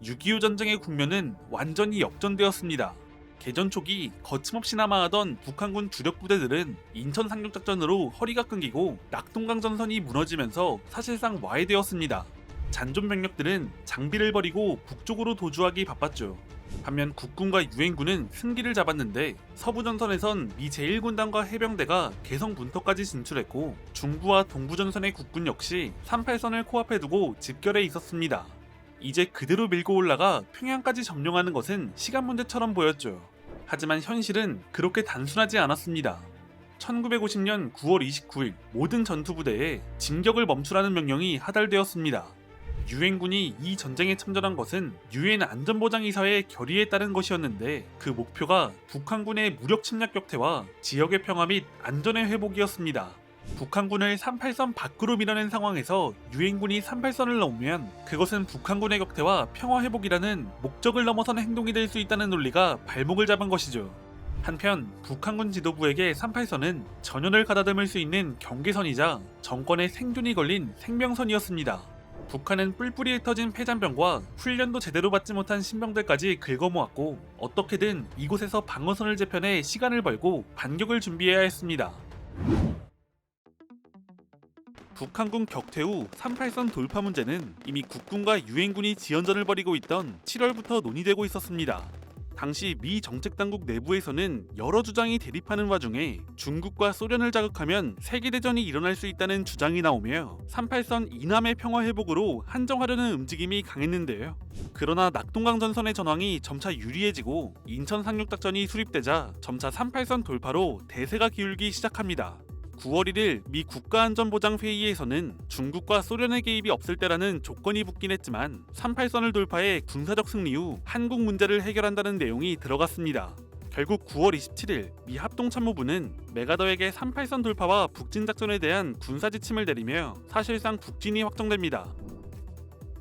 6.25 전쟁의 국면은 완전히 역전되었습니다. 개전 초기 거침없이 남아하던 북한군 주력 부대들은 인천 상륙작전으로 허리가 끊기고 낙동강 전선이 무너지면서 사실상 와해되었습니다. 잔존 병력들은 장비를 버리고 북쪽으로 도주하기 바빴죠. 반면 국군과 유엔군은 승기를 잡았는데 서부 전선에선 미 제1군단과 해병대가 개성 분터까지 진출했고 중부와 동부 전선의 국군 역시 38선을 코앞에 두고 집결해 있었습니다. 이제 그대로 밀고 올라가 평양까지 점령하는 것은 시간 문제처럼 보였죠. 하지만 현실은 그렇게 단순하지 않았습니다. 1950년 9월 29일 모든 전투부대에 진격을 멈추라는 명령이 하달되었습니다. 유엔군이 이 전쟁에 참전한 것은 유엔 안전보장이사회 결의에 따른 것이었는데 그 목표가 북한군의 무력 침략 격퇴와 지역의 평화 및 안전의 회복이었습니다. 북한군을 38선 밖으로 밀어낸 상황에서 유엔군이 38선을 넘으면 그것은 북한군의 격퇴와 평화 회복이라는 목적을 넘어선 행동이 될 수 있다는 논리가 발목을 잡은 것이죠. 한편 북한군 지도부에게 38선은 전연을 가다듬을 수 있는 경계선이자 정권의 생존이 걸린 생명선이었습니다. 북한은 뿔뿔이 흩어진 폐잔병과 훈련도 제대로 받지 못한 신병들까지 긁어모았고 어떻게든 이곳에서 방어선을 재편해 시간을 벌고 반격을 준비해야 했습니다. 북한군 격퇴 후 38선 돌파 문제는 이미 국군과 유엔군이 지연전을 벌이고 있던 7월부터 논의되고 있었습니다. 당시 미 정책당국 내부에서는 여러 주장이 대립하는 와중에 중국과 소련을 자극하면 세계대전이 일어날 수 있다는 주장이 나오며 38선 이남의 평화 회복으로 한정하려는 움직임이 강했는데요. 그러나 낙동강 전선의 전황이 점차 유리해지고 인천 상륙작전이 수립되자 점차 38선 돌파로 대세가 기울기 시작합니다. 9월 1일 미 국가안전보장회의에서는 중국과 소련의 개입이 없을 때라는 조건이 붙긴 했지만 38선을 돌파해 군사적 승리 후 한국 문제를 해결한다는 내용이 들어갔습니다. 결국 9월 27일 미 합동참모부는 메가더에게 38선 돌파와 북진작전에 대한 군사지침을 내리며 사실상 북진이 확정됩니다.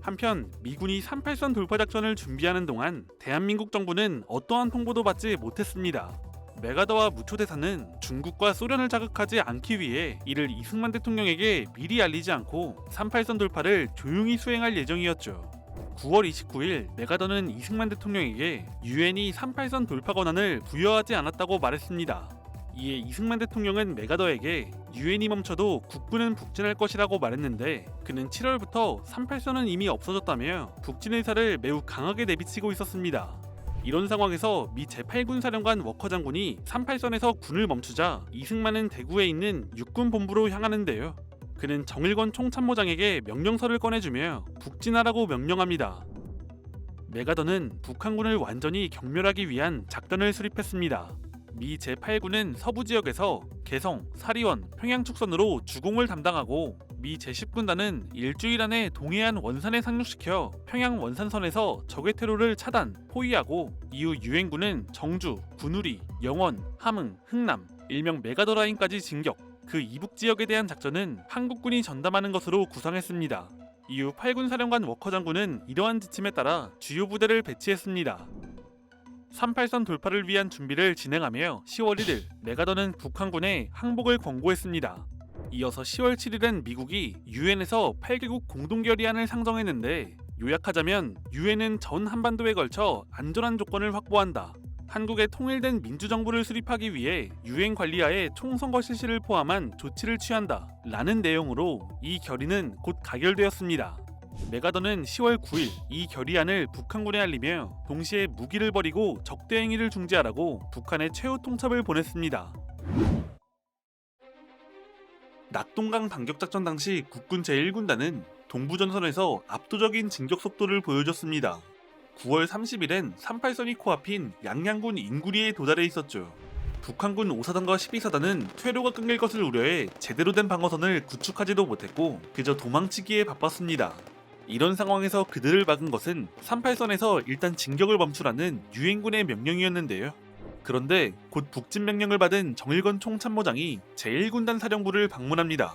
한편 미군이 38선 돌파 작전을 준비하는 동안 대한민국 정부는 어떠한 통보도 받지 못했습니다. 메가더와 무초대사는 중국과 소련을 자극하지 않기 위해 이를 이승만 대통령에게 미리 알리지 않고 38선 돌파를 조용히 수행할 예정이었죠. 9월 29일 메가더는 이승만 대통령에게 유엔이 38선 돌파 권한을 부여하지 않았다고 말했습니다. 이에 이승만 대통령은 메가더에게 유엔이 멈춰도 국군은 북진할 것이라고 말했는데 그는 7월부터 38선은 이미 없어졌다며 북진 의사를 매우 강하게 내비치고 있었습니다. 이런 상황에서 미 제8군 사령관 워커 장군이 38선에서 군을 멈추자 이승만은 대구에 있는 육군 본부로 향하는데요. 그는 정일권 총참모장에게 명령서를 꺼내주며 북진하라고 명령합니다. 메가더는 북한군을 완전히 경멸하기 위한 작전을 수립했습니다. 미 제8군은 서부 지역에서 개성, 사리원, 평양 축선으로 주공을 담당하고 미 제10군단은 일주일 안에 동해안 원산에 상륙시켜 평양 원산선에서 적의 퇴로를 차단, 포위하고 이후 유엔군은 정주, 군우리, 영원, 함흥, 흥남, 일명 메가더라인까지 진격, 그 이북 지역에 대한 작전은 한국군이 전담하는 것으로 구상했습니다. 이후 8군 사령관 워커 장군은 이러한 지침에 따라 주요 부대를 배치했습니다. 38선 돌파를 위한 준비를 진행하며 10월 1일 메가더는 북한군에 항복을 권고했습니다. 이어서 10월 7일엔 미국이 유엔에서 8개국 공동결의안을 상정했는데 요약하자면 유엔은 전 한반도에 걸쳐 안전한 조건을 확보한다. 한국의 통일된 민주정부를 수립하기 위해 유엔 관리하에 총선거 실시를 포함한 조치를 취한다. 라는 내용으로 이 결의는 곧 가결되었습니다. 메가더는 10월 9일 이 결의안을 북한군에 알리며 동시에 무기를 버리고 적대 행위를 중지하라고 북한에 최후 통첩을 보냈습니다. 낙동강 반격작전 당시 국군 제1군단은 동부전선에서 압도적인 진격 속도를 보여줬습니다. 9월 30일엔 38선이 코앞인 양양군 인구리에 도달해 있었죠. 북한군 5사단과 12사단은 퇴로가 끊길 것을 우려해 제대로 된 방어선을 구축하지도 못했고 그저 도망치기에 바빴습니다. 이런 상황에서 그들을 막은 것은 38선에서 일단 진격을 멈추라는 유엔군의 명령이었는데요. 그런데 곧 북진 명령을 받은 정일권 총참모장이 제1군단 사령부를 방문합니다.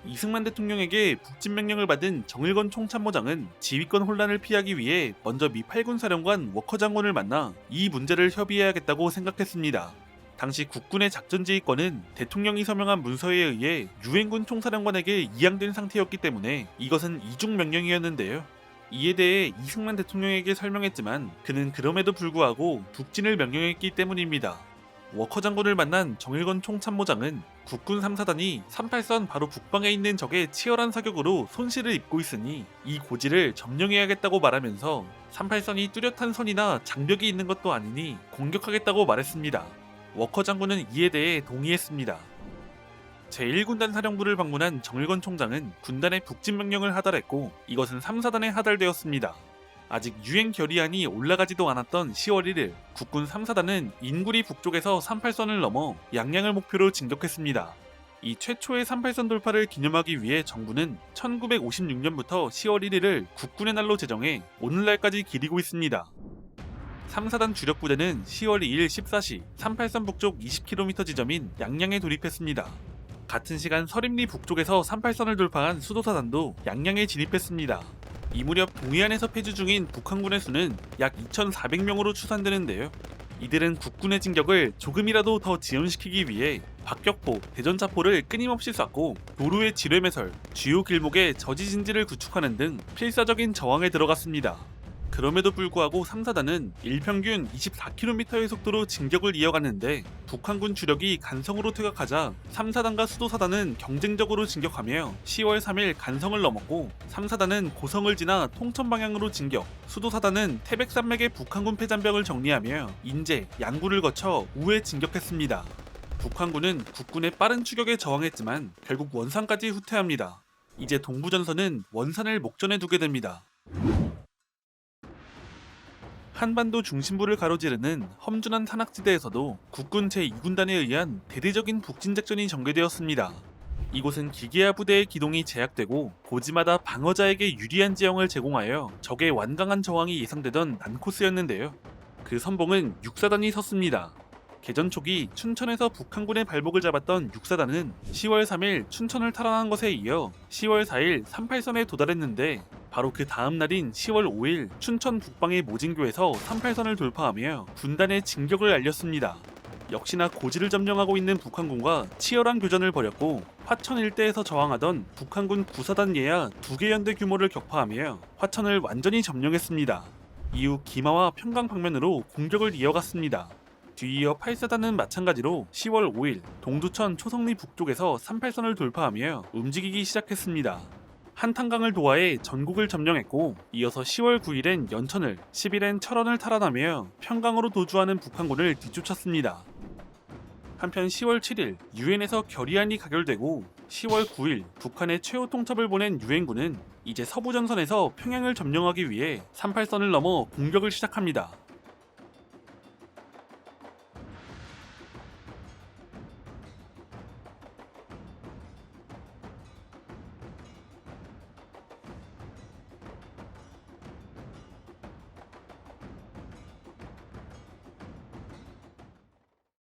이승만 대통령에게 북진 명령을 받은 정일권 총참모장은 지휘권 혼란을 피하기 위해 먼저 미 8군 사령관 워커 장군을 만나 이 문제를 협의해야겠다고 생각했습니다. 당시 국군의 작전지휘권은 대통령이 서명한 문서에 의해 유엔군 총사령관에게 이양된 상태였기 때문에 이것은 이중 명령이었는데요. 이에 대해 이승만 대통령에게 설명했지만 그는 그럼에도 불구하고 북진을 명령했기 때문입니다. 워커 장군을 만난 정일권 총참모장은 국군 3사단이 38선 바로 북방에 있는 적의 치열한 사격으로 손실을 입고 있으니 이 고지를 점령해야겠다고 말하면서 38선이 뚜렷한 선이나 장벽이 있는 것도 아니니 공격하겠다고 말했습니다. 워커 장군은 이에 대해 동의했습니다. 제1군단 사령부를 방문한 정일권 총장은 군단의 북진 명령을 하달했고 이것은 3사단에 하달되었습니다. 아직 유엔 결의안이 올라가지도 않았던 10월 1일 국군 3사단은 인구리 북쪽에서 38선을 넘어 양양을 목표로 진격했습니다. 이 최초의 38선 돌파를 기념하기 위해 정부는 1956년부터 10월 1일을 국군의 날로 제정해 오늘날까지 기리고 있습니다. 3사단 주력 부대는 10월 2일 14시 38선 북쪽 20km 지점인 양양에 돌입했습니다. 같은 시간 서림리 북쪽에서 38선을 돌파한 수도사단도 양양에 진입했습니다. 이 무렵 동해안에서 폐주 중인 북한군의 수는 약 2,400명으로 추산되는데요. 이들은 국군의 진격을 조금이라도 더 지연시키기 위해 박격포, 대전차포를 끊임없이 쐈고 도로의 지뢰매설, 주요 길목에 저지진지를 구축하는 등 필사적인 저항에 들어갔습니다. 그럼에도 불구하고 3사단은 일평균 24km의 속도로 진격을 이어갔는데 북한군 주력이 간성으로 퇴각하자 3사단과 수도사단은 경쟁적으로 진격하며 10월 3일 간성을 넘었고 3사단은 고성을 지나 통천 방향으로 진격, 수도사단은 태백산맥의 북한군 패잔병을 정리하며 인제, 양구를 거쳐 우회 진격했습니다. 북한군은 국군의 빠른 추격에 저항했지만 결국 원산까지 후퇴합니다. 이제 동부전선은 원산을 목전에 두게 됩니다. 한반도 중심부를 가로지르는 험준한 산악지대에서도 국군 제2군단에 의한 대대적인 북진작전이 전개되었습니다. 이곳은 기계화 부대의 기동이 제약되고 고지마다 방어자에게 유리한 지형을 제공하여 적의 완강한 저항이 예상되던 난코스였는데요. 그 선봉은 6사단이 섰습니다. 개전 초기 춘천에서 북한군의 발목을 잡았던 6사단은 10월 3일 춘천을 탈환한 것에 이어 10월 4일 38선에 도달했는데 바로 그 다음 날인 10월 5일 춘천 북방의 모진교에서 38선을 돌파하며 군단의 진격을 알렸습니다. 역시나 고지를 점령하고 있는 북한군과 치열한 교전을 벌였고 화천 일대에서 저항하던 북한군 9사단 예하 2개 연대 규모를 격파하며 화천을 완전히 점령했습니다. 이후 기마와 평강 방면으로 공격을 이어갔습니다. 뒤이어 8사단은 마찬가지로 10월 5일 동두천 초성리 북쪽에서 38선을 돌파하며 움직이기 시작했습니다. 한탄강을 도하해 전국을 점령했고 이어서 10월 9일엔 연천을, 10일엔 철원을 탈환하며 평강으로 도주하는 북한군을 뒤쫓았습니다. 한편 10월 7일 유엔에서 결의안이 가결되고 10월 9일 북한에 최후 통첩을 보낸 유엔군은 이제 서부전선에서 평양을 점령하기 위해 38선을 넘어 공격을 시작합니다.